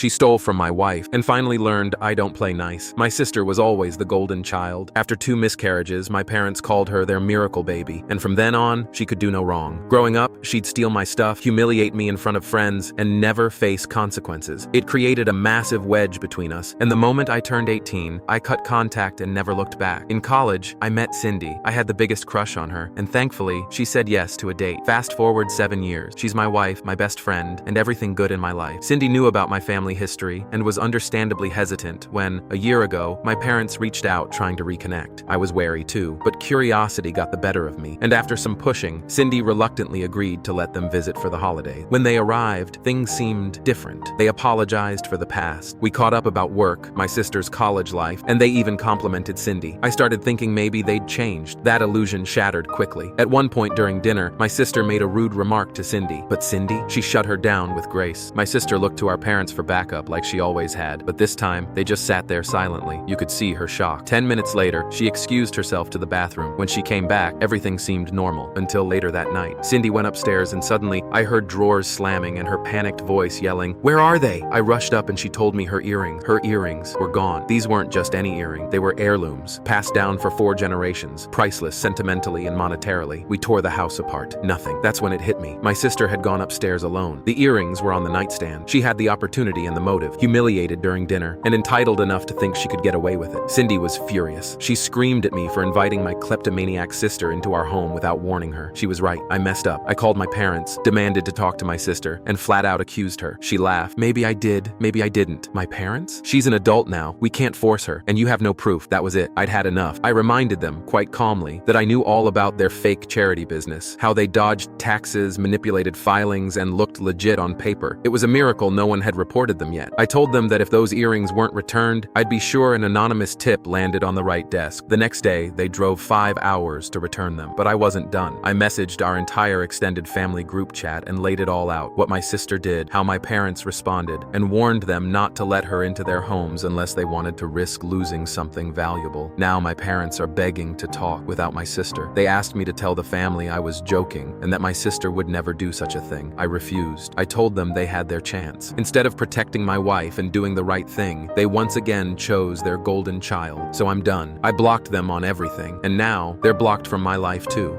She stole from my wife and finally learned I don't play nice. My sister was always the golden child. After 2 miscarriages, my parents called her their miracle baby, and from then on, she could do no wrong. Growing up, she'd steal my stuff, humiliate me in front of friends, and never face consequences. It created a massive wedge between us, and the moment I turned 18, I cut contact and never looked back. In college, I met Cindy. I had the biggest crush on her, and thankfully, she said yes to a date. Fast forward 7 years. She's my wife, my best friend, and everything good in my life. Cindy knew about my family history and was understandably hesitant when, a year ago, my parents reached out trying to reconnect. I was wary too, but curiosity got the better of me, and after some pushing, Cindy reluctantly agreed to let them visit for the holiday. When they arrived, things seemed different. They apologized for the past. We caught up about work, my sister's college life, and they even complimented Cindy. I started thinking maybe they'd changed. That illusion shattered quickly. At one point during dinner, my sister made a rude remark to Cindy. But Cindy? She shut her down with grace. My sister looked to our parents for backup like she always had, but this time, they just sat there silently. You could see her shock. 10 minutes later, she excused herself to the bathroom. When she came back, everything seemed normal, until later that night. Cindy went upstairs and suddenly, I heard drawers slamming and her panicked voice yelling, "Where are they?" I rushed up and she told me her earrings were gone. These weren't just any earring. They were heirlooms, passed down for 4 generations, priceless sentimentally and monetarily. We tore the house apart. Nothing. That's when it hit me. My sister had gone upstairs alone. The earrings were on the nightstand. She had the opportunity and the motive, humiliated during dinner, and entitled enough to think she could get away with it. Cindy was furious. She screamed at me for inviting my kleptomaniac sister into our home without warning her. She was right. I messed up. I called my parents, demanded to talk to my sister, and flat out accused her. She laughed. Maybe I did, maybe I didn't. My parents? She's an adult now. We can't force her, and you have no proof. That was it. I'd had enough. I reminded them, quite calmly, that I knew all about their fake charity business, how they dodged taxes, manipulated filings, and looked legit on paper. It was a miracle no one had reported them yet. I told them that if those earrings weren't returned, I'd be sure an anonymous tip landed on the right desk. The next day, they drove 5 hours to return them, but I wasn't done. I messaged our entire extended family group chat and laid it all out, what my sister did, how my parents responded, and warned them not to let her into their homes unless they wanted to risk losing something valuable. Now my parents are begging to talk without my sister. They asked me to tell the family I was joking and that my sister would never do such a thing. I refused. I told them they had their chance. Instead of protecting my wife and doing the right thing, they once again chose their golden child. So I'm done. I blocked them on everything, and now they're blocked from my life too.